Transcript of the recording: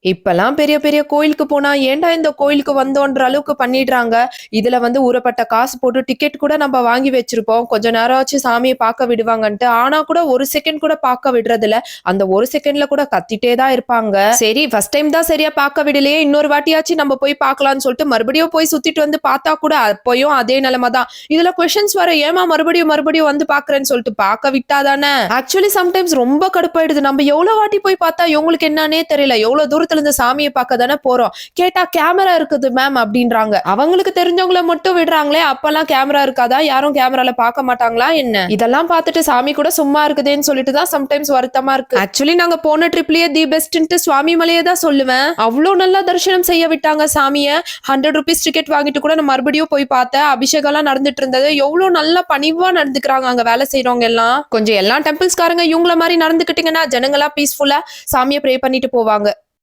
இப்பலாம் பெரிய பெரிய கோயிலுக்கு போனா, ஏன்டா இந்த கோயிலுக்கு வந்தோன்ற அளவுக்கு பண்ணிடுறாங்க. இதுல ஊறப்பட்ட காசு போட்டு டிக்கெட் கூட நம்ம வாங்கி வச்சிருப்போம். கொஞ்ச நேரம் ஆச்சு சாமிய பார்க்க விடுவாங்கன்ட்டு. ஆனா கூட 1 செகண்ட் கூட பார்க்க விடுறதில்ல. அந்த 1 செகண்ட்ல கூட கத்திட்டே தான் இருப்பாங்க. சரி ஃபர்ஸ்ட் டைம் தான் சரியா பார்க்க விடலையே, இன்னொரு வாட்டியாச்சும் நம்ம போய் பார்க்கலாம்னு சொல்லிட்டு மறுபடியும் போய் சுத்திட்டு வந்து பார்த்தா கூட அப்பயும் அதே நிலைமை தான். இதுல கொஸ்டின்ஸ் வர ஏமா மறுபடியும் மறுபடியும் வந்து பார்க்குறேன்னு சொல்லிட்டு பார்க்க விட்டா தானே. ஆக்சுவலி சம்டைம்ஸ் ரொம்ப கடுப்பாயிடுது. நம்ம எவ்வளவு வாட்டி போய் பார்த்தா இவங்களுக்கு என்னன்னே தெரியல. எவ்வளவு தூரத்துல இருந்து சாமியை பார்க்க தானே போறோம். கேட்டா கேமரா இருக்குது மேம் அப்படின்றாங்க. அவங்களுக்கு தெரிஞ்சவங்கள மட்டும் விடுறாங்களே, அப்பெல்லாம் கேமரா இருக்காதா? யாரும் கேமரால பார்க்க மாட்டாங்களா என்ன? இதெல்லாம் பார்த்துட்டு சாமி கூட சும்மா இருக்குதேன்னு சொல்லிட்டு தான் சம்டைம்ஸ் வருத்தமா இருக்கு. ஆக்சுவலி நாங்க போன ட்ரிப்லயே தி பெஸ்ட்ன்ட்டு சுவாமி மலையே தான் சொல்லுவேன். அவ்வளோ நல்லா தரிசனம் செய்ய விட்டாங்க சாமிய. 100 ருபீஸ் டிக்கெட் வாங்கிட்டு கூட நான் மறுபடியும் போய் பார்த்தேன். அபிஷேகம் எல்லாம் நடந்துட்டு இருந்தது. எவ்வளவு நல்லா பணிவா நடந்துக்கிறாங்க அங்க வேலை செய்யறவங்க எல்லாம். கொஞ்சம் எல்லா டெம்பிள்ஸ்காரங்க இவங்கள மாதிரி நடந்துக்கிட்டீங்கன்னா ஜனங்களா பீஸ்ஃபுல்லா சாமியை ப்ரே பண்ணிட்டு போவாங்க.